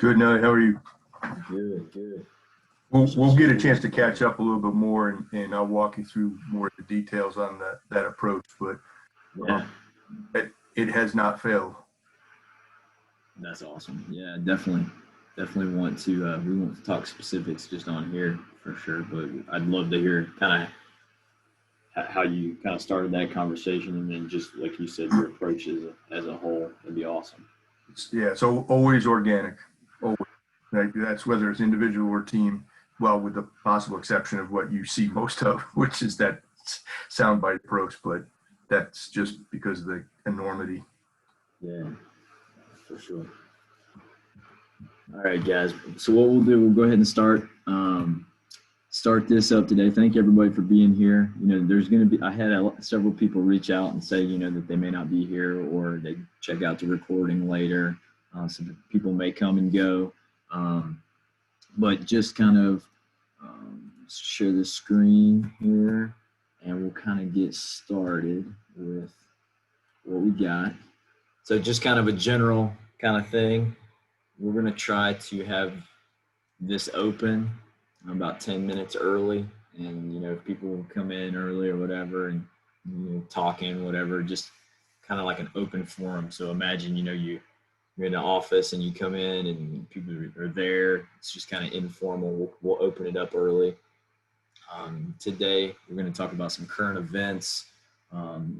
Good night. How are you? Good, good. We'll get a chance to catch up a little bit more, and I'll walk you through more of the details on that approach. But Yeah, it has not failed. that's awesome. Yeah, definitely want to. We want to talk specifics just on here for sure, but I'd love to hear kind of how you kind of started that conversation, and then just like you said, your approach as a whole. That'd be awesome. So always organic. Always. Right? That's whether it's individual or team. Well, with the possible exception of what you see most of, which is that soundbite approach, but that's just because of the enormity. Yeah, for sure. All right, guys. So what we'll do, we'll go ahead and start this up today. Thank everybody for being here. There's going to be, I had several people reach out and say, that they may not be here or they check out the recording later. So people may come and go. But just kind of share the screen here and we'll kind of get started with what we got. So just kind of a general kind of thing. We're going to try to have this open about 10 minutes early. And, if people come in early or whatever and, talking, whatever, just kind of like an open forum. So imagine, you're in the office and you come in and people are there. It's just kind of informal. We'll open it up early. Today, we're going to talk about some current events,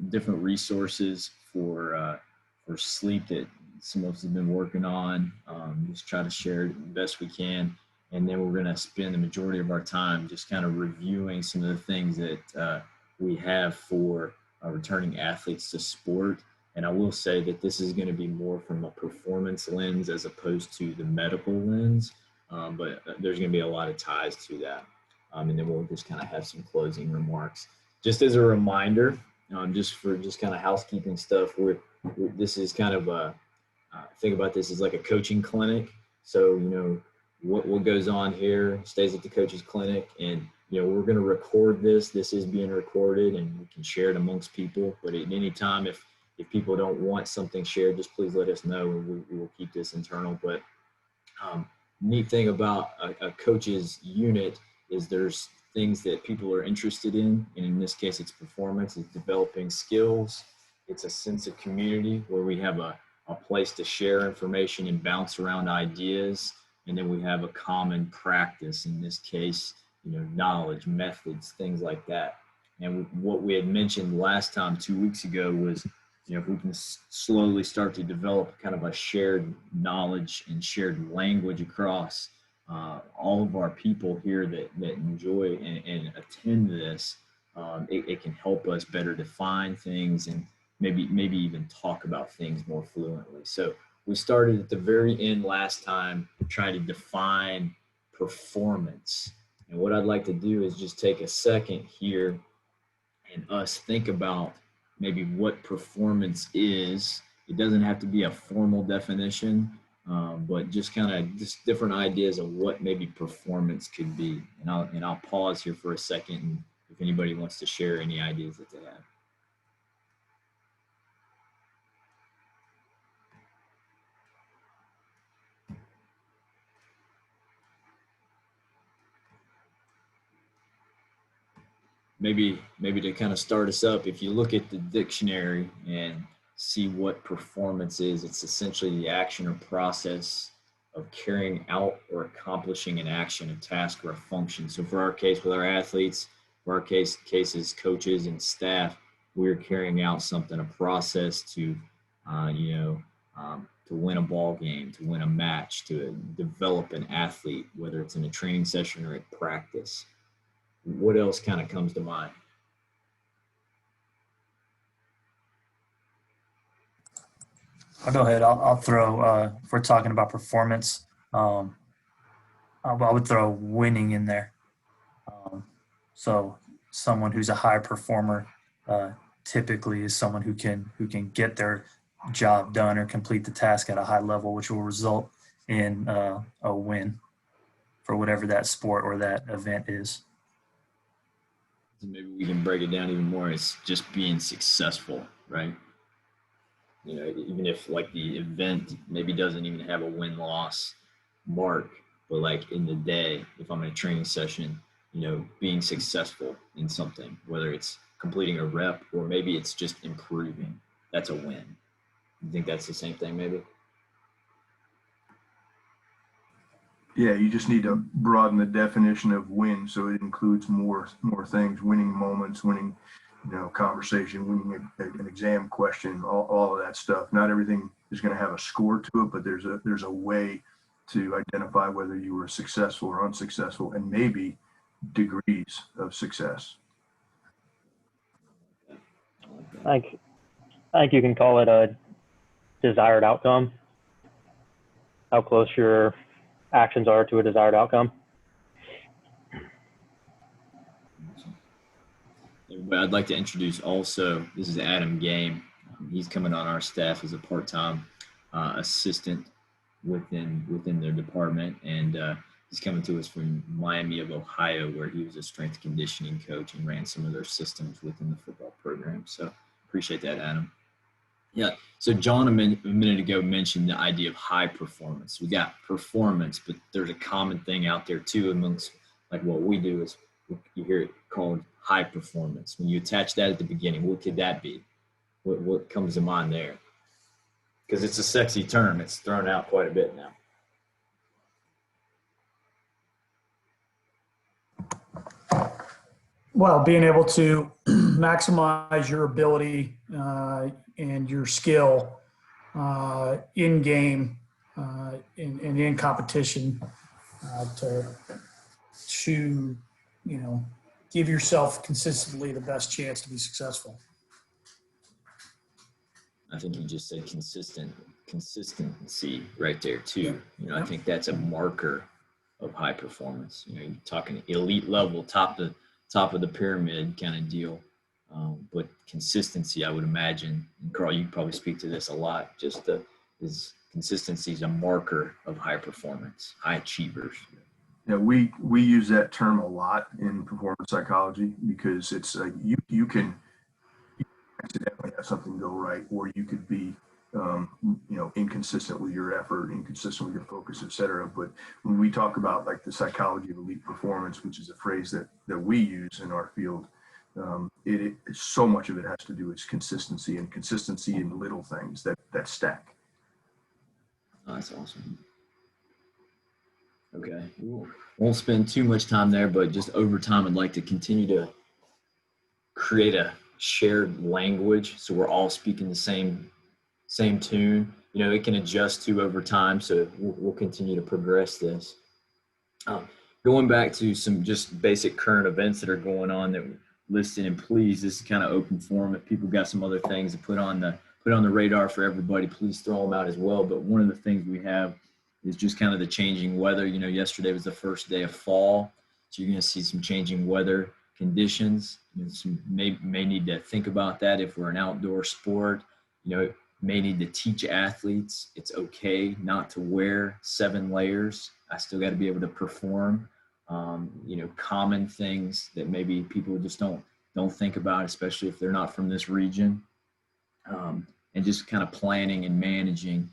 different resources for sleep that some of us have been working on. Just try to share it the best we can. And then we're going to spend the majority of our time just kind of reviewing some of the things that we have for returning athletes to sport. And I will say that this is going to be more from a performance lens as opposed to the medical lens, but there's going to be a lot of ties to that. And then we'll just kind of have some closing remarks. Just as a reminder, just kind of housekeeping stuff, this is kind of think about this as like a coaching clinic. So, what goes on here stays at the coach's clinic, and we're going to record this. This is being recorded, and we can share it amongst people. But at any time, if people don't want something shared, just please let us know. We will keep this internal. But neat thing about a coach's unit is there's things that people are interested in. And in this case, it's performance, it's developing skills. It's a sense of community where we have a place to share information and bounce around ideas. And then we have a common practice, in this case, knowledge, methods, things like that. And what we had mentioned last time, 2 weeks ago, was if we can slowly start to develop kind of a shared knowledge and shared language across all of our people here that enjoy and attend this, it can help us better define things and maybe even talk about things more fluently. So we started at the very end last time trying to define performance. And what I'd like to do is just take a second here and us think about maybe what performance is. It doesn't have to be a formal definition, but just kind of just different ideas of what maybe performance could be. And I'll pause here for a second, and if anybody wants to share any ideas that they have. Maybe to kind of start us up, if you look at the dictionary and see what performance is, it's essentially the action or process of carrying out or accomplishing an action, a task, or a function. So for our case, with our athletes, for our cases, coaches and staff, we're carrying out something, a process to, to win a ball game, to win a match, to develop an athlete, whether it's in a training session or at practice. What else kind of comes to mind? I'll go ahead. I'll throw, if we're talking about performance, I would throw winning in there. So someone who's a high performer typically is someone who can get their job done or complete the task at a high level, which will result in a win for whatever that sport or that event is. Maybe we can break it down even more. It's just being successful, right? Even if like the event maybe doesn't even have a win-loss, mark, but like in the day, if I'm in a training session, being successful in something, whether it's completing a rep or maybe it's just improving, that's a win. You think that's the same thing maybe? Yeah, you just need to broaden the definition of win so it includes more things, winning moments, winning, conversation, winning an exam question, all of that stuff. Not everything is going to have a score to it, but there's a way to identify whether you were successful or unsuccessful, and maybe degrees of success. I think you can call it a desired outcome, how close your actions are to a desired outcome. I'd like to introduce also, this is Adam Game. He's coming on our staff as a part-time assistant within their department, and he's coming to us from Miami of Ohio, where he was a strength conditioning coach and ran some of their systems within the football program. So appreciate that, Adam. Yeah. So John a minute ago mentioned the idea of high performance. We got performance, but there's a common thing out there too amongst like what we do is you hear it called high performance. When you attach that at the beginning, what could that be? What comes to mind there? Because it's a sexy term. It's thrown out quite a bit now. Well, being able to maximize your ability and your skill in game and in competition to give yourself consistently the best chance to be successful. I think you just said consistency right there too. I think that's a marker of high performance. You're talking elite level, top of the pyramid kind of deal. But consistency, I would imagine, and Carl, you probably speak to this a lot, consistency is a marker of high performance, high achievers. Yeah, we use that term a lot in performance psychology because it's like you can accidentally have something go right, or you could be inconsistent with your effort, inconsistent with your focus, et cetera. But when we talk about like the psychology of elite performance, which is a phrase that we use in our field, so much of it has to do with consistency and consistency in little things that stack. Oh, that's awesome. Okay, won't spend too much time there, but just over time, I'd like to continue to create a shared language so we're all speaking the same tune. It can adjust to over time, so we'll continue to progress this. Going back to some just basic current events that are going on that listed, and please, this is kind of open forum. If people got some other things to put on the radar for everybody, please throw them out as well. But one of the things we have is just kind of the changing weather. Yesterday was the first day of fall, so you're going to see some changing weather conditions. May need to think about that if we're an outdoor sport. May need to teach athletes it's okay not to wear 7 layers. I still got to be able to perform. Common things that maybe people just don't think about, especially if they're not from this region. And just kind of planning and managing,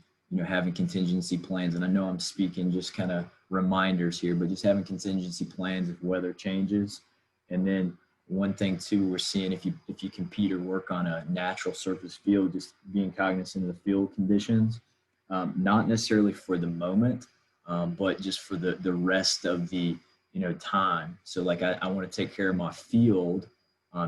having contingency plans. And I know I'm speaking just kind of reminders here, but just having contingency plans if weather changes. And then one thing too, we're seeing if you compete or work on a natural surface field, just being cognizant of the field conditions, not necessarily for the moment, but just for the rest of the time. So like I want to take care of my field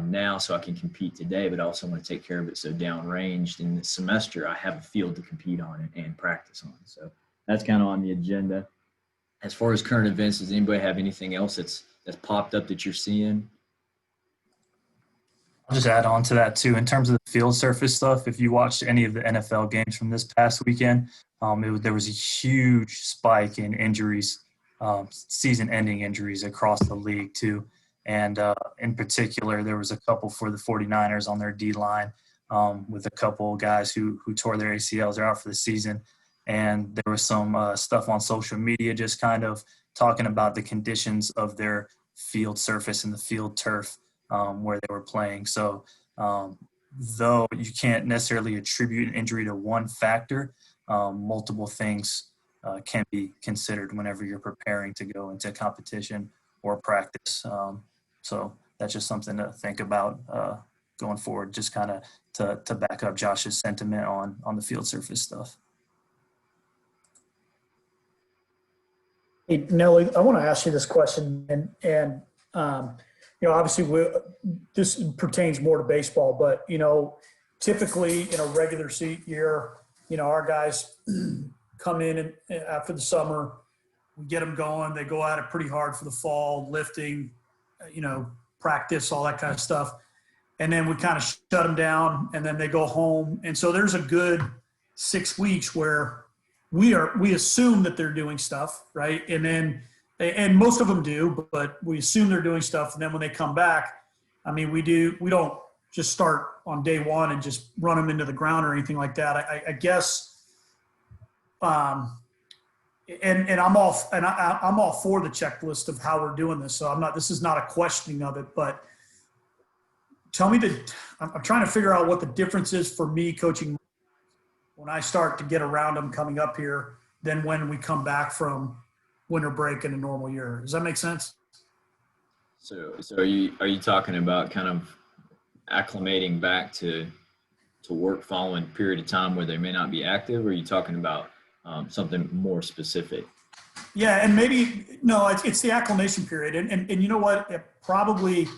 now so I can compete today, but I also want to take care of it so downrange in the semester I have a field to compete on and practice on. So that's kind of on the agenda. As far as current events, does anybody have anything else that's popped up that you're seeing? I'll just add on to that too. In terms of the field surface stuff, if you watched any of the NFL games from this past weekend, there was a huge spike in injuries, season-ending injuries across the league too. And in particular, there was a couple for the 49ers on their D-line with a couple guys who tore their ACLs. They're out for the season. And there was some stuff on social media just kind of talking about the conditions of their field surface and the field turf where they were playing. So though you can't necessarily attribute an injury to one factor, multiple things can be considered whenever you're preparing to go into competition or practice. So that's just something to think about going forward, just kind of to back up Josh's sentiment on the field surface stuff. Hey, Nelly, I want to ask you this question, and obviously this pertains more to baseball, but typically in a regular seat year, our guys come in and after the summer, we get them going. They go at it pretty hard for the fall, lifting, practice, all that kind of stuff, and then we kind of shut them down, and then they go home, and so there's a good 6 weeks where we assume that they're doing stuff, right? And most of them do, but we assume they're doing stuff. And then when they come back, I mean, we don't just start on day one and just run them into the ground or anything like that. I guess, and I'm all for the checklist of how we're doing this. So this is not a questioning of it, but tell me I'm trying to figure out what the difference is for me coaching when I start to get around them coming up here than when we come back from winter break in a normal year. Does that make sense? So are you talking about kind of acclimating back to work following a period of time where they may not be active, or are you talking about something more specific? Yeah, and it's the acclimation period, and you know what? It probably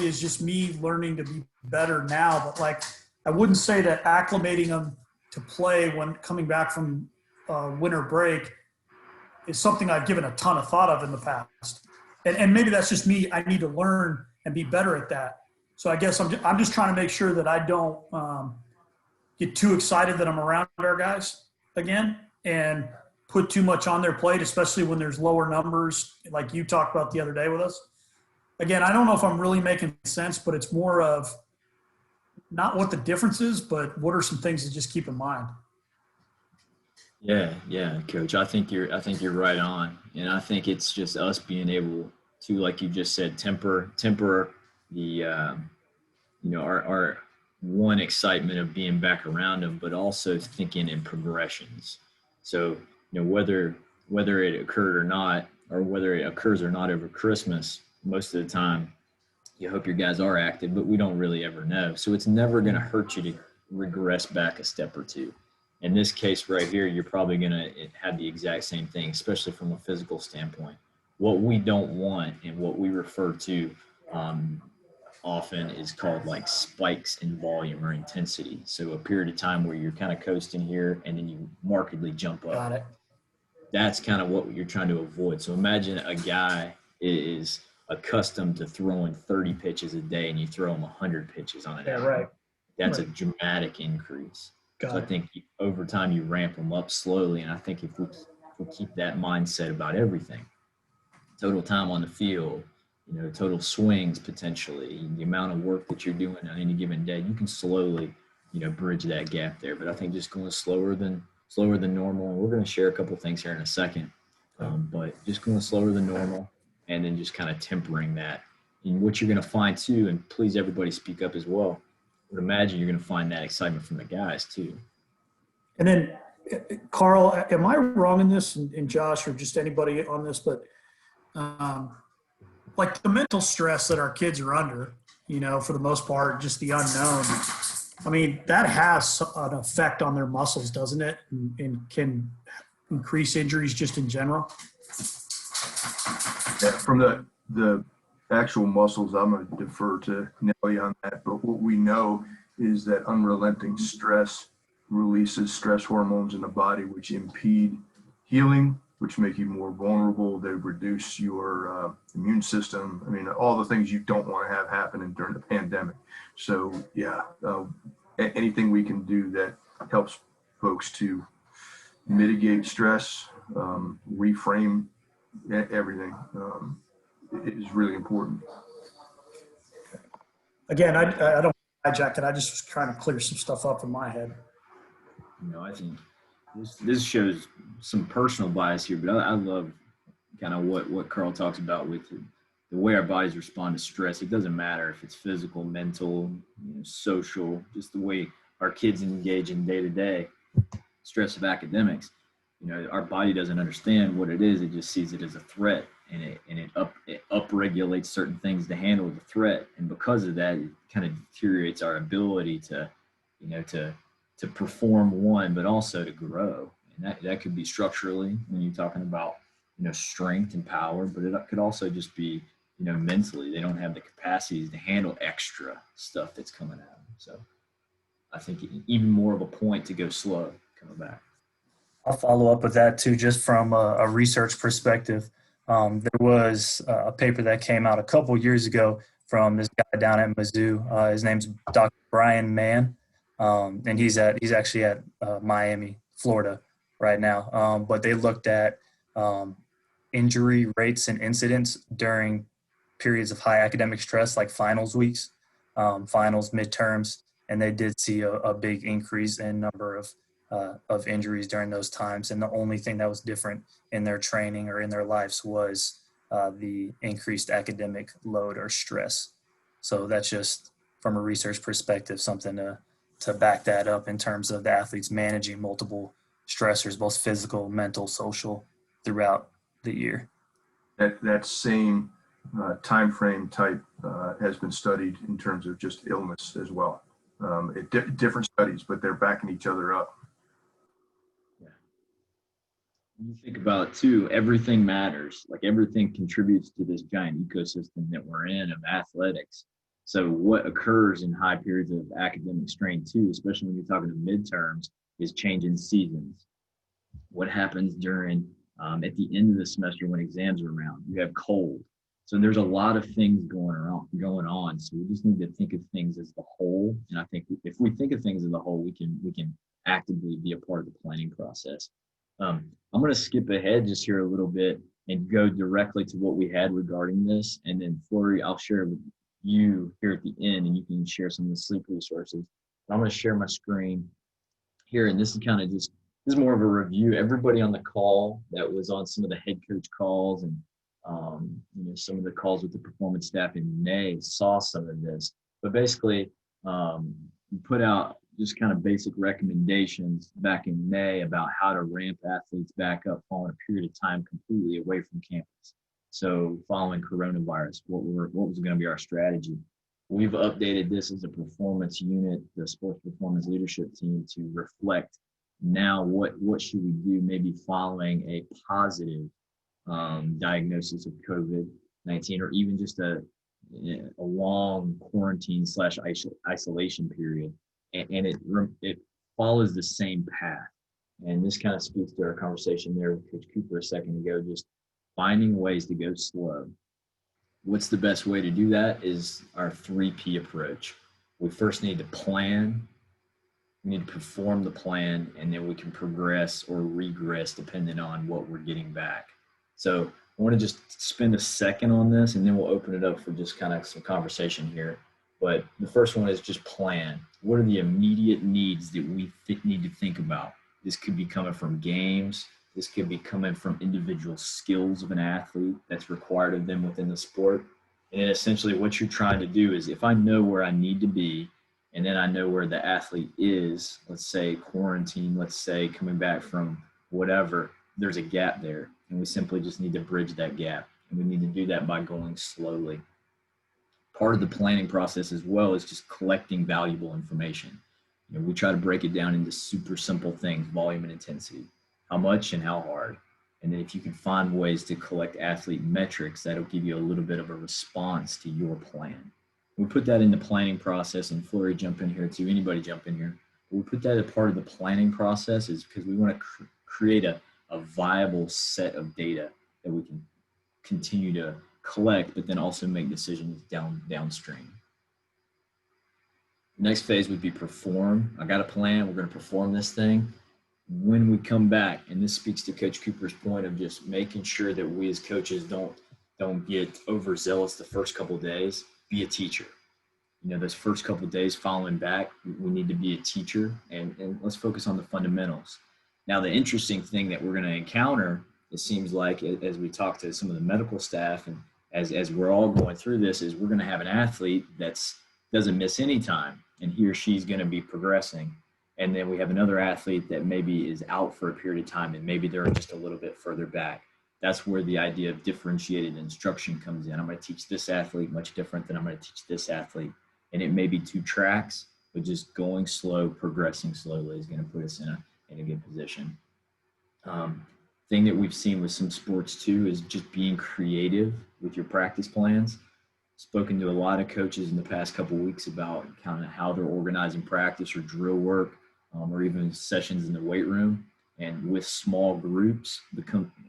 is just me learning to be better now, but like I wouldn't say that acclimating them to play when coming back from winter break is something I've given a ton of thought of in the past. And maybe that's just me. I need to learn and be better at that. So I guess I'm just trying to make sure that I don't get too excited that I'm around our guys again and put too much on their plate, especially when there's lower numbers like you talked about the other day with us. Again, I don't know if I'm really making sense, but it's more of not what the difference is, but what are some things to just keep in mind? Yeah, Coach. I think you're right on, and I think it's just us being able to, like you just said, temper the our one excitement of being back around them, but also thinking in progressions. So whether it occurred or not, or whether it occurs or not over Christmas, most of the time you hope your guys are active, but we don't really ever know. So it's never going to hurt you to regress back a step or two. In this case right here, you're probably going to have the exact same thing, especially from a physical standpoint. What we don't want and what we refer to often is called like spikes in volume or intensity. So a period of time where you're kind of coasting here and then you markedly jump up. Got it. That's kind of what you're trying to avoid. So imagine a guy is accustomed to throwing 30 pitches a day and you throw him 100 pitches on an hour. Right. That's right. a dramatic increase. Got So it. I think over time you ramp them up slowly. And I think if we keep that mindset about everything, total time on the field, total swings potentially, the amount of work that you're doing on any given day, you can slowly, bridge that gap there. But I think just going slower than normal. And we're going to share a couple of things here in a second, but just going slower than normal. And then just kind of tempering that. And what you're going to find too, and please everybody speak up as well, I would imagine you're going to find that excitement from the guys too. And then, Carl, am I wrong in this, and Josh, or just anybody on this, but like the mental stress that our kids are under, for the most part, just the unknown. I mean, that has an effect on their muscles, doesn't it? And can increase injuries just in general. Yeah, from the actual muscles, I'm going to defer to Nelly on that. But what we know is that unrelenting stress releases stress hormones in the body, which impede healing, which make you more vulnerable. They reduce your immune system. I mean, all the things you don't want to have happening during the pandemic. So, yeah, anything we can do that helps folks to mitigate stress, reframe everything is really important. Again, I don't hijack it. I just was trying to clear some stuff up in my head. I think this shows some personal bias here, but I love kind of what Carl talks about with the way our bodies respond to stress. It doesn't matter if it's physical, mental, social, just the way our kids engage in day-to-day stress of academics. our body doesn't understand what it is. It just sees it as a threat, and it upregulates certain things to handle the threat. And because of that, it kind of deteriorates our ability to, to perform one, but also to grow. And that could be structurally when you're talking about, strength and power, but it could also just be, mentally. They don't have the capacities to handle extra stuff that's coming at them. So I think even more of a point to go slow coming back. I'll follow up with that too, just from a research perspective. There was a paper that came out a couple years ago from this guy down at Mizzou. His name's Dr. Brian Mann, and he's actually at Miami, Florida, right now. But they looked at injury rates and incidents during periods of high academic stress, like finals weeks, finals, midterms, and they did see a big increase in number of injuries during those times. And the only thing that was different in their training or in their lives was the increased academic load or stress. So that's just from a research perspective, something to back that up in terms of the athletes managing multiple stressors, both physical, mental, social, throughout the year. That same time frame type has been studied in terms of just illness as well. Different studies, but they're backing each other up. You think about too, everything matters. Like everything contributes to this giant ecosystem that we're in of athletics. So what occurs in high periods of academic strain too, especially when you're talking to midterms, is changing seasons. What happens during at the end of the semester when exams are around? You have cold. So there's a lot of things going on. So we just need to think of things as the whole. And I think if we think of things as a whole, we can actively be a part of the planning process. I'm going to skip ahead just here a little bit and go directly to what we had regarding this. And then Flory, I'll share with you here at the end, and you can share some of the sleep resources. I'm going to share my screen here. And this is kind of this is more of a review. Everybody on the call that was on some of the head coach calls and some of the calls with the performance staff in May saw some of this. But basically, we put out just kind of basic recommendations back in May about how to ramp athletes back up following a period of time completely away from campus. So following coronavirus, what was going to be our strategy? We've updated this as a performance unit, the sports performance leadership team, to reflect now what should we do maybe following a positive diagnosis of COVID-19, or even just a long quarantine / isolation period. And it follows the same path. And this kind of speaks to our conversation there with Coach Cooper a second ago, just finding ways to go slow. What's the best way to do that is our 3P approach. We first need to plan, we need to perform the plan, and then we can progress or regress depending on what we're getting back. So I want to just spend a second on this, and then we'll open it up for just kind of some conversation here. But the first one is just plan. What are the immediate needs that we need to think about? This could be coming from games. This could be coming from individual skills of an athlete that's required of them within the sport. And then essentially what you're trying to do is, if I know where I need to be, and then I know where the athlete is, let's say quarantine, let's say coming back from whatever, there's a gap there. And we simply just need to bridge that gap. And we need to do that by going slowly. Part of the planning process as well is just collecting valuable information. We try to break it down into super simple things: volume and intensity, how much and how hard. And then if you can find ways to collect athlete metrics, that'll give you a little bit of a response to your plan. We put that in the planning process, and Flory, jump in here too, anybody jump in here. We put that as part of the planning process is because we want to create a viable set of data that we can continue to collect, but then also make decisions downstream. Next phase would be perform. I got a plan. We're going to perform this thing. When we come back, and this speaks to Coach Cooper's point of just making sure that we as coaches don't get overzealous the first couple of days. Be a teacher. Those first couple of days following back, we need to be a teacher, and let's focus on the fundamentals. Now, the interesting thing that we're going to encounter, it seems like, as we talk to some of the medical staff and as we're all going through this, is we're going to have an athlete that doesn't miss any time, and he or she's going to be progressing. And then we have another athlete that maybe is out for a period of time and maybe they're just a little bit further back. That's where the idea of differentiated instruction comes in. I'm going to teach this athlete much different than I'm going to teach this athlete. And it may be 2 tracks, but just going slow, progressing slowly is going to put us in a good position. Thing that we've seen with some sports too is just being creative with your practice plans. Spoken to a lot of coaches in the past couple of weeks about kind of how they're organizing practice or drill work, or even sessions in the weight room. And with small groups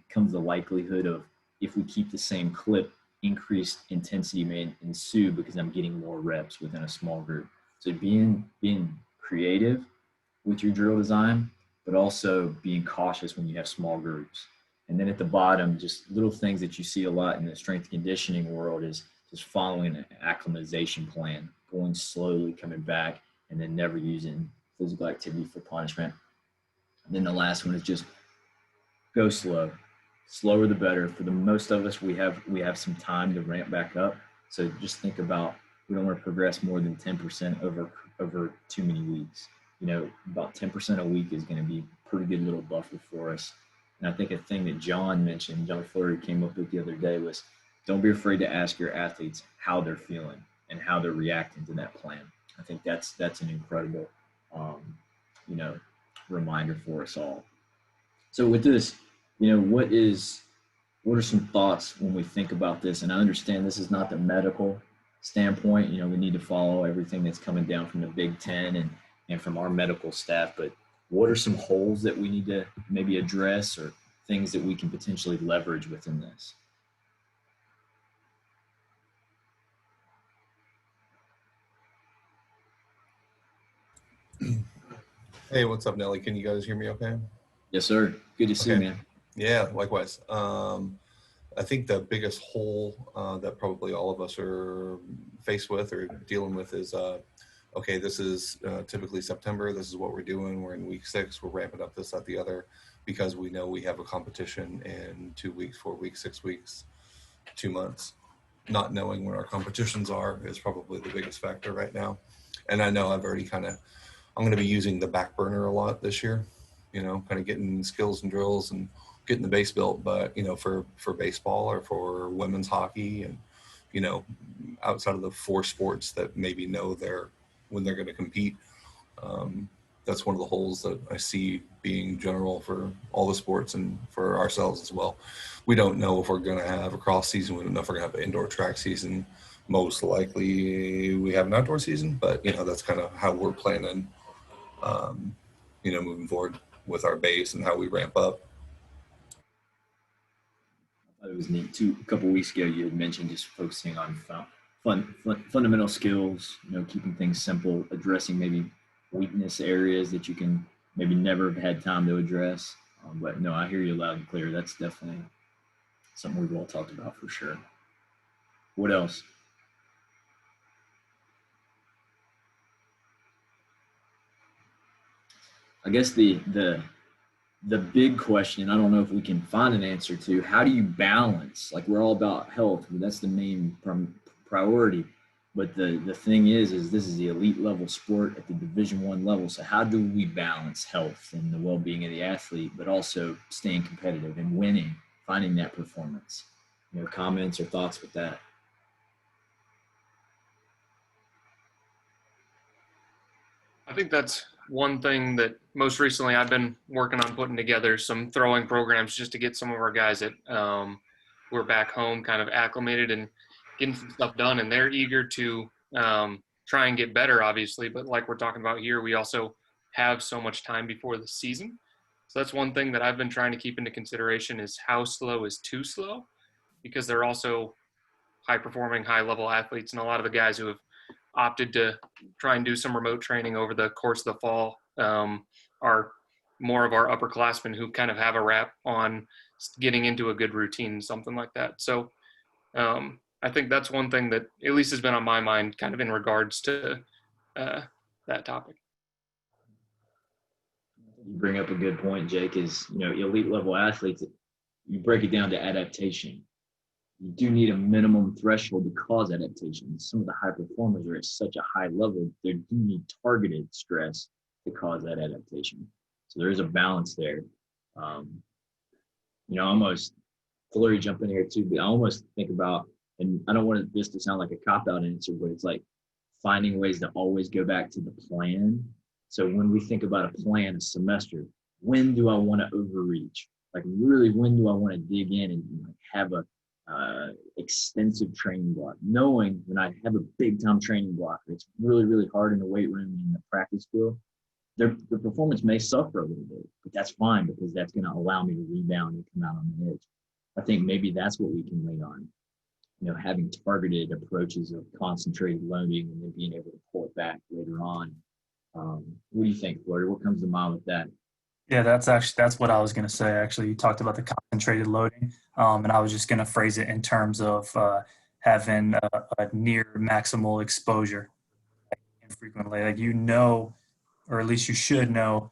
comes the likelihood of, if we keep the same clip, increased intensity may ensue because I'm getting more reps within a small group. So being creative with your drill design, but also being cautious when you have small groups. And then at the bottom, just little things that you see a lot in the strength and conditioning world is just following an acclimatization plan, going slowly, coming back, and then never using physical activity for punishment. And then the last one is just go slow. Slower the better. For the most of us, we have some time to ramp back up. So just think about, we don't want to progress more than 10% over too many weeks. About 10% a week is going to be a pretty good little buffer for us. And I think a thing that John Fleury came up with the other day was, don't be afraid to ask your athletes how they're feeling and how they're reacting to that plan. I think that's an incredible, reminder for us all. So with this, what are some thoughts when we think about this? And I understand this is not the medical standpoint. We need to follow everything that's coming down from the Big Ten and from our medical staff, but what are some holes that we need to maybe address or things that we can potentially leverage within this? Hey, what's up, Nelly? Can you guys hear me okay? Yes, sir. Good to see you, man. Yeah, likewise. I think the biggest hole that probably all of us are faced with or dealing with is, okay, this is typically September. This is what we're doing. We're in week 6. We're ramping up this, that, the other, because we know we have a competition in 2 weeks, 4 weeks, 6 weeks, 2 months. Not knowing when our competitions are is probably the biggest factor right now. And I know I've already I'm going to be using the back burner a lot this year, kind of getting skills and drills and getting the base built. But, for baseball or for women's hockey and, outside of the 4 sports that maybe know when they're going to compete, that's one of the holes that I see being general for all the sports and for ourselves as well. We don't know if we're going to have a cross season. We don't know if we're going to have an indoor track season. Most likely we have an outdoor season, but, that's kind of how we're planning, moving forward with our base and how we ramp up. I thought it was neat too. A couple of weeks ago, you had mentioned just focusing on fundamental skills, keeping things simple, addressing maybe weakness areas that you can maybe never have had time to address. But no, I hear you loud and clear. That's definitely something we've all talked about for sure. What else? I guess the big question, I don't know if we can find an answer to, how do you balance? Like, we're all about health, but that's the main priority. But the thing is this is the elite level sport at the Division I level. So how do we balance health and the well-being of the athlete, but also staying competitive and winning, finding that performance? Comments or thoughts with that? I think that's one thing that most recently I've been working on putting together some throwing programs just to get some of our guys that who are back home kind of acclimated and getting some stuff done. And they're eager to try and get better, obviously. But like we're talking about here, we also have so much time before the season. So that's one thing that I've been trying to keep into consideration is how slow is too slow, because they're also high-performing, high-level athletes. And a lot of the guys who have opted to try and do some remote training over the course of the fall are more of our upperclassmen who kind of have a rap on getting into a good routine, something like that. So I think that's one thing that at least has been on my mind kind of in regards to that topic. You bring up a good point, Jake, is, elite level athletes, you break it down to adaptation. You do need a minimum threshold to cause adaptation. Some of the high performers are at such a high level, they do need targeted stress to cause that adaptation. So there is a balance there. Almost Flurry jump in here too, but I almost think about, and I don't want this to sound like a cop-out answer, but it's like finding ways to always go back to the plan. So when we think about a plan, a semester, when do I want to overreach? Like really, when do I want to dig in and have a extensive training block? Knowing when I have a big time training block, it's really, really hard in the weight room and in the practice field, their performance may suffer a little bit, but that's fine because that's going to allow me to rebound and come out on the edge. I think maybe that's what we can lean on. Having targeted approaches of concentrated loading and then being able to pull it back later on. What do you think, Flurry? What comes to mind with that? Yeah, that's what I was going to say. Actually, you talked about the concentrated loading, and I was just going to phrase it in terms of having a near maximal exposure infrequently. Like or at least you should know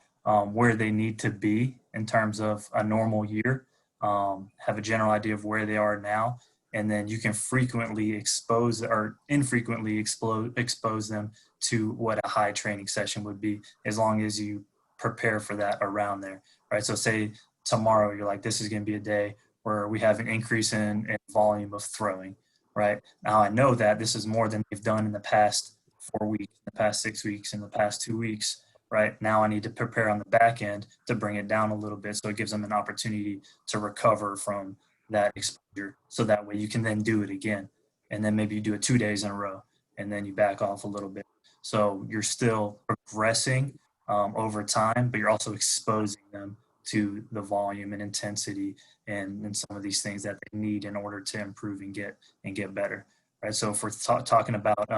where they need to be in terms of a normal year. Have a general idea of where they are now, and then you can frequently expose or infrequently expose them to what a high training session would be, as long as you prepare for that around there, right? So say tomorrow you're like, this is going to be a day where we have an increase in volume of throwing, right? Now I know that this is more than they've done in the past 4 weeks, in the past 6 weeks, in the past 2 weeks, right? Now I need to prepare on the back end to bring it down a little bit, so it gives them an opportunity to recover from that exposure, so that way you can then do it again. And then maybe you do it 2 days in a row, and then you back off a little bit. So you're still progressing over time, but you're also exposing them to the volume and intensity and some of these things that they need in order to improve and get better, right? So if we're talking about,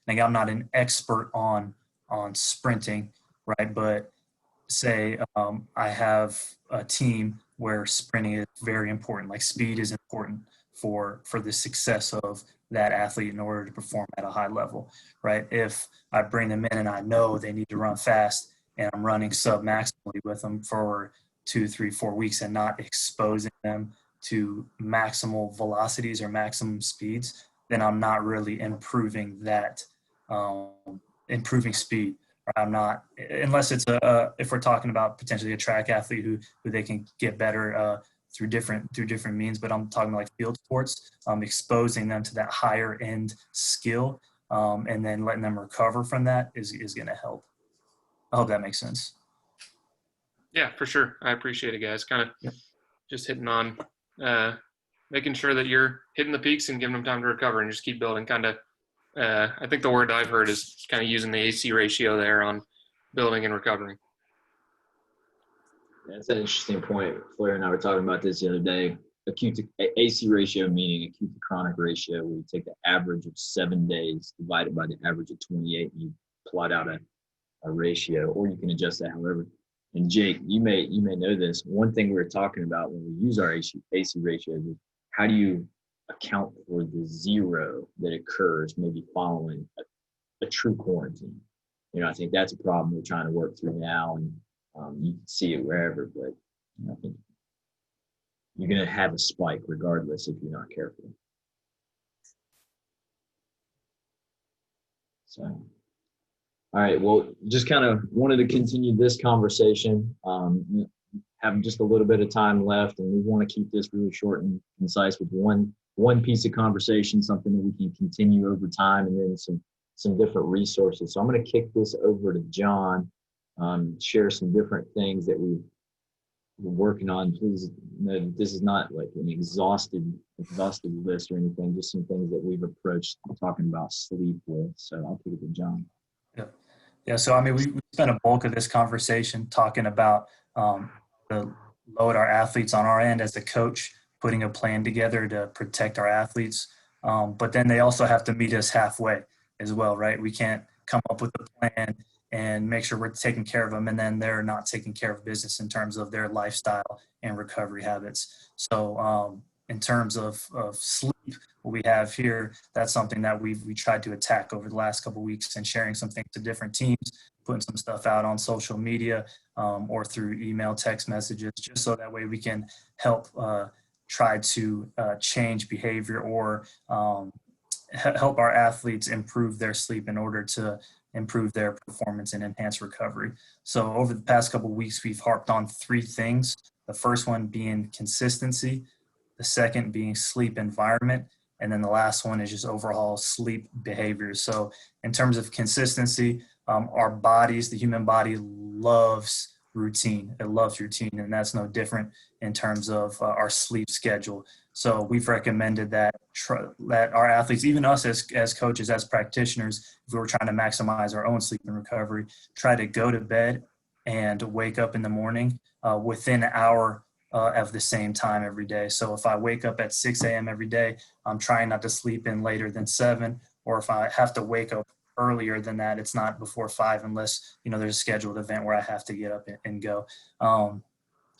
like, I'm not an expert on sprinting, right? But say I have a team where sprinting is very important, like speed is important for the success of that athlete in order to perform at a high level, right? If I bring them in and I know they need to run fast and I'm running sub-maximally with them for 2, 3, 4 weeks and not exposing them to maximal velocities or maximum speeds, then I'm not really improving that, improving speed. I'm not, unless it's if we're talking about potentially a track athlete who they can get better through different means, but I'm talking like field sports, exposing them to that higher end skill, and then letting them recover from that is going to help. I hope that makes sense. Yeah, for sure. I appreciate it, guys. Kind of just hitting on making sure that you're hitting the peaks and giving them time to recover and just keep building. Kind of, I think the word I've heard is kind of using the AC ratio there on building and recovering. That's an interesting point. Flair and I were talking about this the other day. Acute to AC ratio, meaning acute to chronic ratio, where you take the average of 7 days divided by the average of 28, and you plot out a ratio, or you can adjust that however. And Jake, you may know this. One thing we were talking about when we use our AC ratios is how do you account for the zero that occurs maybe following a true quarantine. I think that's a problem we're trying to work through now, and you can see it wherever, but I think you're going to have a spike regardless if you're not careful. So, all right, well, just kind of wanted to continue this conversation. Have just a little bit of time left, and we want to keep this really short and concise with one piece of conversation, something that we can continue over time, and then some different resources. So I'm going to kick this over to John, share some different things that we're working on. Please know this is not like an exhaustive list or anything, just some things that we've approached talking about sleep with. So I'll kick it to John. Yeah. So, I mean, we spent a bulk of this conversation talking about the load our athletes on our end as a coach, putting a plan together to protect our athletes. But then they also have to meet us halfway as well, right? We can't come up with a plan and make sure we're taking care of them, and then they're not taking care of business in terms of their lifestyle and recovery habits. So in terms of sleep, what we have here, that's something that we tried to attack over the last couple of weeks, and sharing some things to different teams, putting some stuff out on social media or through email, text messages, just so that way we can help try to change behavior or help our athletes improve their sleep in order to improve their performance and enhance recovery. So over the past couple of weeks, we've harped on 3 things. The first one being consistency, the second being sleep environment, and then the last one is just overall sleep behaviors. So in terms of consistency, our bodies, the human body loves routine. It loves routine, and that's no different in terms of our sleep schedule. So we've recommended that that our athletes, even us as coaches, as practitioners, if we were trying to maximize our own sleep and recovery, try to go to bed and wake up in the morning within an hour of the same time every day. So if I wake up at 6 a.m. every day, I'm trying not to sleep in later than 7, or if I have to wake up earlier than that, it's not before 5 unless, you know, there's a scheduled event where I have to get up and go.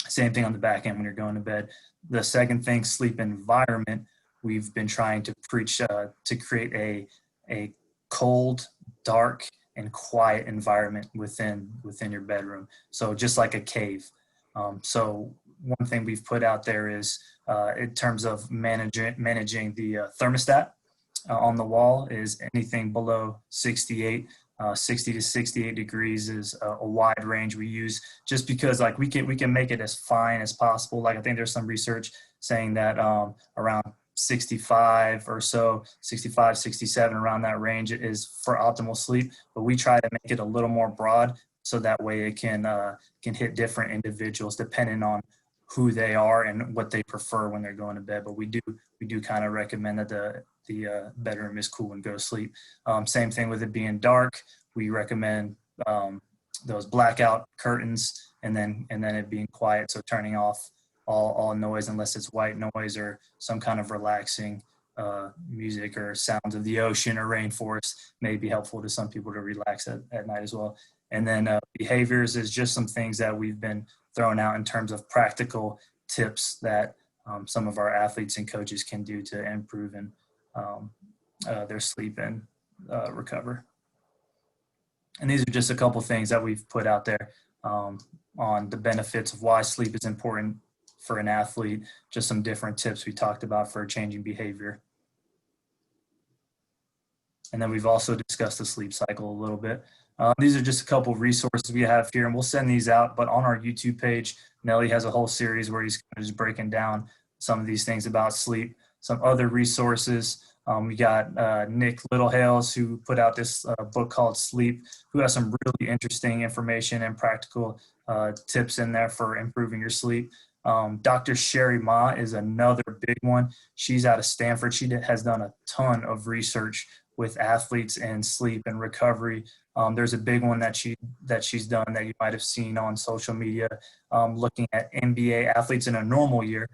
Same thing on the back end when you're going to bed. The second thing, sleep environment, we've been trying to preach to create a cold, dark, and quiet environment within your bedroom. So just like a cave. So one thing we've put out there is in terms of managing the thermostat on the wall is anything below 68. 60 to 68 degrees is a wide range we use, just because like we can make it as fine as possible. Like I think there's some research saying that around 65 or so, 65, 67, around that range is for optimal sleep. But we try to make it a little more broad so that way it can hit different individuals depending on who they are and what they prefer when they're going to bed. But we do kind of recommend that the bedroom is cool and go to sleep. Same thing with it being dark. We recommend those blackout curtains and then it being quiet. So turning off all noise unless it's white noise or some kind of relaxing music or sounds of the ocean or rainforest may be helpful to some people to relax at night as well. And then behaviors is just some things that we've been throwing out in terms of practical tips that some of our athletes and coaches can do to improve and their sleep and recover. And these are just a couple things that we've put out there on the benefits of why sleep is important for an athlete, just some different tips we talked about for changing behavior. And then we've also discussed the sleep cycle a little bit. These are just a couple of resources we have here, and we'll send these out. But on our YouTube page, Nelly has a whole series where he's kind of just breaking down some of these things about sleep. Some other resources, we got Nick Littlehales, who put out this book called Sleep, who has some really interesting information and practical tips in there for improving your sleep. Dr. Sherry Ma is another big one. She's out of Stanford. She has done a ton of research with athletes and sleep and recovery. There's a big one that she's done that you might have seen on social media, looking at NBA athletes in a normal year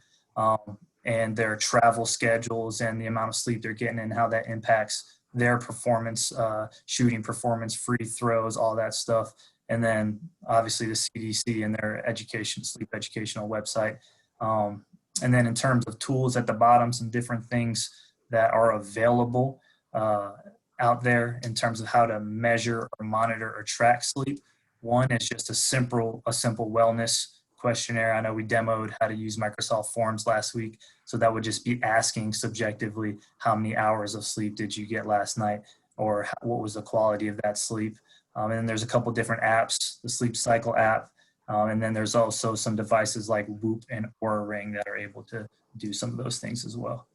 and their travel schedules and the amount of sleep they're getting and how that impacts their performance, shooting performance, free throws, all that stuff. And then obviously the CDC and their sleep educational website. And then in terms of tools at the bottom, some different things that are available out there in terms of how to measure or monitor or track sleep. One is just a simple wellness questionnaire. I know we demoed how to use Microsoft Forms last week. So that would just be asking subjectively, how many hours of sleep did you get last night? Or what was the quality of that sleep? And then there's a couple different apps, the Sleep Cycle app. And then there's also some devices like Whoop and Oura Ring that are able to do some of those things as well.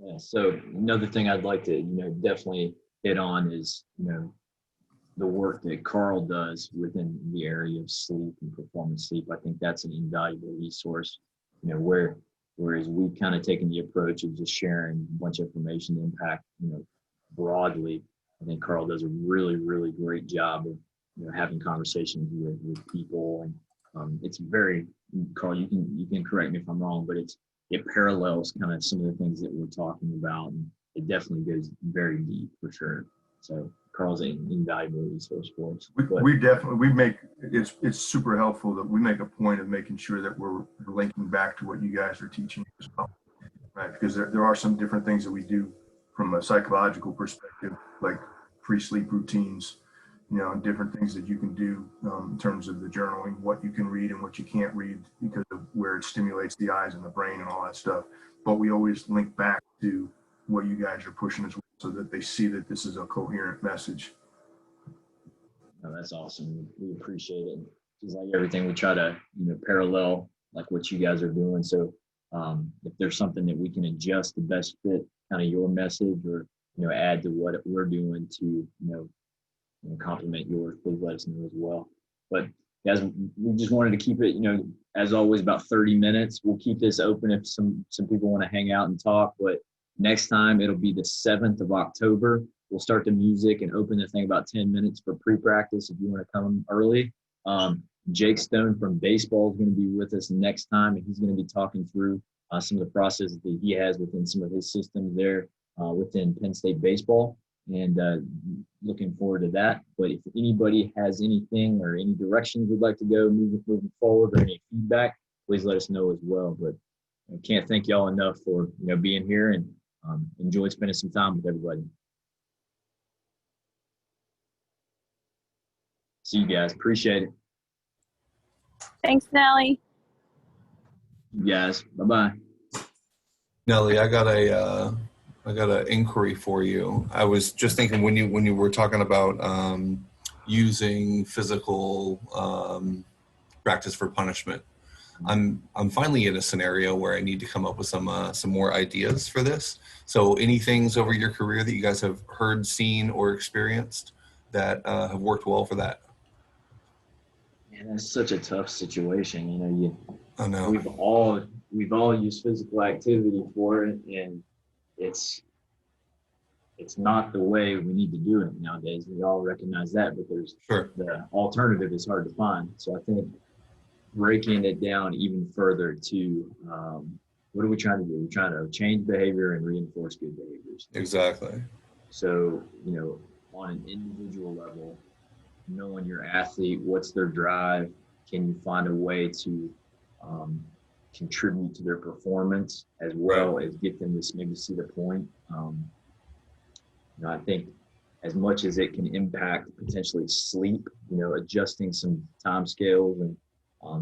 Yeah, so another thing I'd like to, definitely hit on is, the work that Carl does within the area of sleep and performance sleep. I think that's an invaluable resource, whereas we've kind of taken the approach of just sharing a bunch of information to impact, broadly. I think Carl does a really, really great job of, having conversations with people. And it's very, Carl, you can correct me if I'm wrong, but it parallels kind of some of the things that we're talking about, and it definitely goes very deep for sure. So Carl's an invaluable resource for us. It's super helpful that we make a point of making sure that we're linking back to what you guys are teaching as well, right? Because there are some different things that we do from a psychological perspective, like pre-sleep routines, and different things that you can do in terms of the journaling, what you can read and what you can't read because of where it stimulates the eyes and the brain and all that stuff. But we always link back to what you guys are pushing as well. so that they see that this is a coherent message. No, that's awesome. We appreciate it. Just like everything, we try to, parallel like what you guys are doing. So if there's something that we can adjust to best fit kind of your message or, add to what we're doing to, complement yours, please let us know as well. But guys, we just wanted to keep it, as always, about 30 minutes. We'll keep this open if some people want to hang out and talk, but next time it'll be the 7th of October. We'll start the music and open the thing about 10 minutes for pre-practice if you want to come early. Jake Stone from baseball is going to be with us next time, and he's going to be talking through some of the processes that he has within some of his systems there within Penn State baseball, and looking forward to that. But if anybody has anything or any directions we'd like to go moving forward or any feedback, please let us know as well. But I can't thank y'all enough for being here, and enjoyed spending some time with everybody. See you guys. Appreciate it. Thanks, Nelly. You guys. Bye-bye. Nelly, I got an inquiry for you. I was just thinking when you were talking about using physical practice for punishment. I'm finally in a scenario where I need to come up with some more ideas for this. So any things over your career that you guys have heard, seen, or experienced that have worked well for that? Man, that's such a tough situation. I know. We've all used physical activity for it, and it's not the way we need to do it nowadays. We all recognize that, but the alternative is hard to find. So I think breaking it down even further to what are we trying to do? We're trying to change behavior and reinforce good behaviors. Exactly. So, on an individual level, knowing your athlete, what's their drive, can you find a way to contribute to their performance as well as get them to maybe see the point. I think as much as it can impact potentially sleep, adjusting some time scales and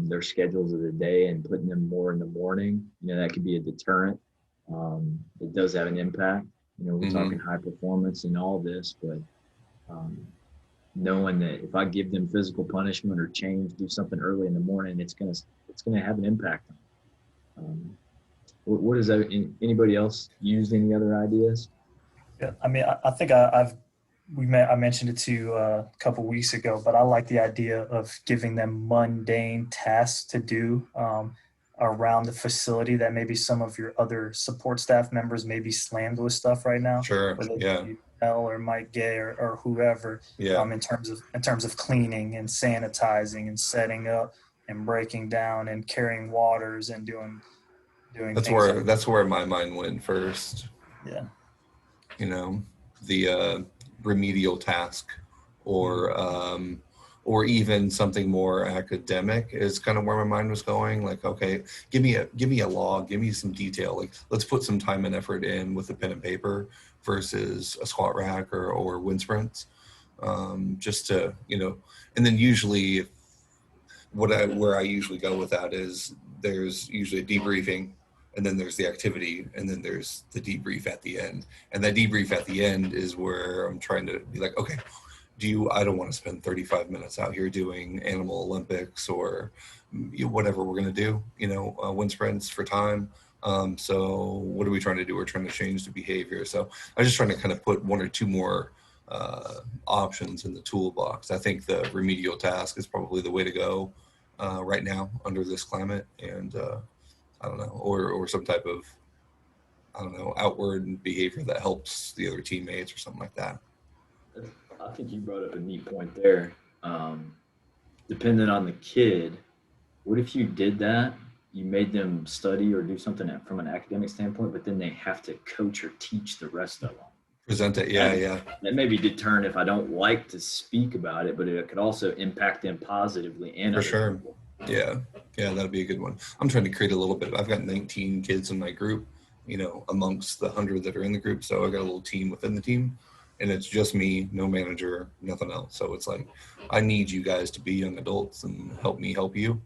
their schedules of the day and putting them more in the morning, that could be a deterrent. It does have an impact. We're talking high performance and all this, but knowing that if I give them physical punishment or do something early in the morning, it's gonna have an impact on them. What is that? Anybody else used any other ideas? Yeah, I mean, I think I mentioned it to you a couple weeks ago, but I like the idea of giving them mundane tasks to do around the facility that maybe some of your other support staff members may be slammed with stuff right now. Sure. Whether Yeah. Mel or Mike Gay or whoever. Yeah. In terms of cleaning and sanitizing and setting up and breaking down and carrying waters and doing. That's where my mind went first. Yeah. The remedial task or even something more academic is kind of where my mind was going. Like, okay, give me a log, give me some detail. Like, let's put some time and effort in with a pen and paper versus a squat rack or wind sprints. Just to, and then usually where I usually go with that is there's usually a debriefing, and then there's the activity, and then there's the debrief at the end. And that debrief at the end is where I'm trying to be like, okay, I don't want to spend 35 minutes out here doing animal Olympics or whatever we're going to do, wind sprints for time. So what are we trying to do? We're trying to change the behavior. So I'm just trying to kind of put one or two more options in the toolbox. I think the remedial task is probably the way to go right now under this climate. And I don't know, or some type of, outward behavior that helps the other teammates or something like that. I think you brought up a neat point there. Depending on the kid, what if you did that, you made them study or do something from an academic standpoint, but then they have to coach or teach the rest of them? Present it, yeah. That may be deterrent if I don't like to speak about it, but it could also impact them positively and for sure. People. Yeah, that'd be a good one. I'm trying to create a little bit. I've got 19 kids in my group, amongst the 100 that are in the group. So I got a little team within the team, and it's just me, no manager, nothing else. So it's like, I need you guys to be young adults and help me help you.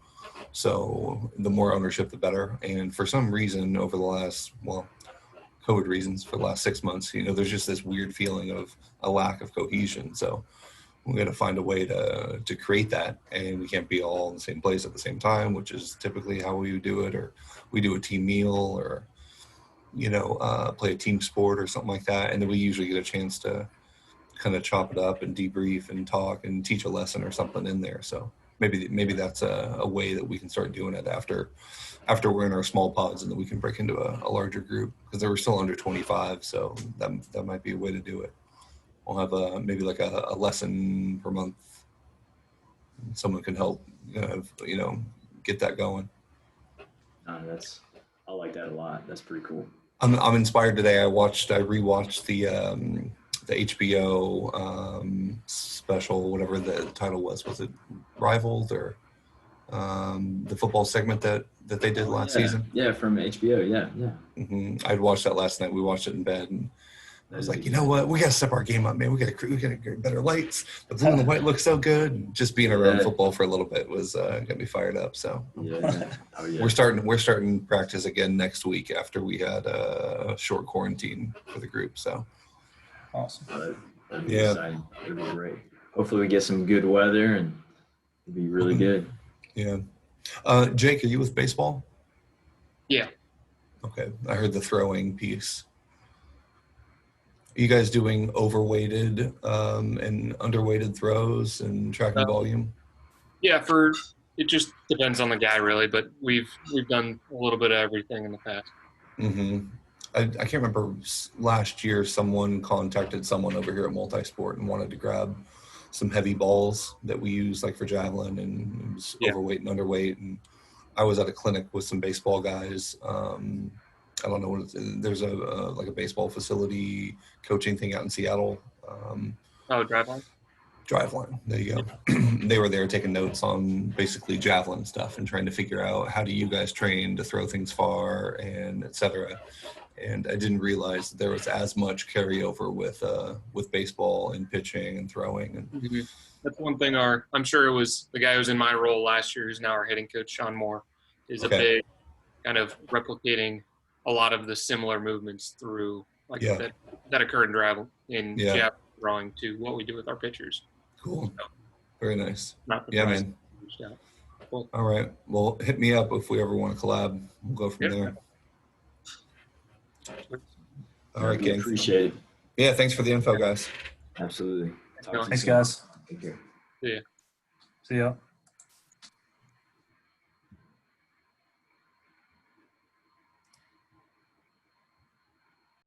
So the more ownership, the better. And for some reason over the last, COVID reasons for the last 6 months. There's just this weird feeling of a lack of cohesion. So we're going to find a way to create that, and we can't be all in the same place at the same time, which is typically how we would do it, or we do a team meal, or play a team sport or something like that, and then we usually get a chance to kind of chop it up and debrief and talk and teach a lesson or something in there. So maybe that's a way that we can start doing it after we're in our small pods, and then we can break into a larger group, because they were still under 25, so that might be a way to do it. We'll have maybe like a lesson per month. Someone can help, get that going. I like that a lot. That's pretty cool. I'm inspired today. I rewatched the HBO special, whatever the title was. Was it Rivaled, or the football segment that they did last season? Yeah, from HBO. Yeah. Mm-hmm. I'd watched that last night. We watched it in bed, and I was like, you know what? We got to step our game up, man. We got to get better lights. The blue and the white look so good. And just being around football for a little bit was got me fired up. So we're starting practice again next week after we had a short quarantine for the group. So Awesome. That'd be exciting. It'd be great. Hopefully we get some good weather, and it'd be really good. Yeah. Jake, are you with baseball? Yeah. Okay. I heard the throwing piece. Are you guys doing overweighted and underweighted throws and tracking volume? Yeah, it just depends on the guy really, but we've done a little bit of everything in the past. Mm-hmm. I can't remember, last year someone contacted someone over here at Multisport and wanted to grab some heavy balls that we use like for javelin, and it was overweight and underweight. And I was at a clinic with some baseball guys. I don't know what there's like a baseball facility coaching thing out in Seattle. Driveline. Driveline. There you go. They were there taking notes on basically javelin stuff and trying to figure out, how do you guys train to throw things far, and et cetera. And I didn't realize that there was as much carryover with baseball and pitching and throwing. And Mm-hmm. That's one thing. I'm sure it was the guy who was in my role last year, who's now our hitting coach, Sean Moore, is a big kind of replicating a lot of the similar movements through that occur in javelin throwing to what we do with our pitchers. Cool. So, very nice. Yeah, man. Cool. All right. Well, hit me up if we ever want to collab. We'll go from there. All right, gang. Appreciate it. Yeah, thanks for the info, guys. Absolutely. Thanks, guys. Take care. See ya. See ya.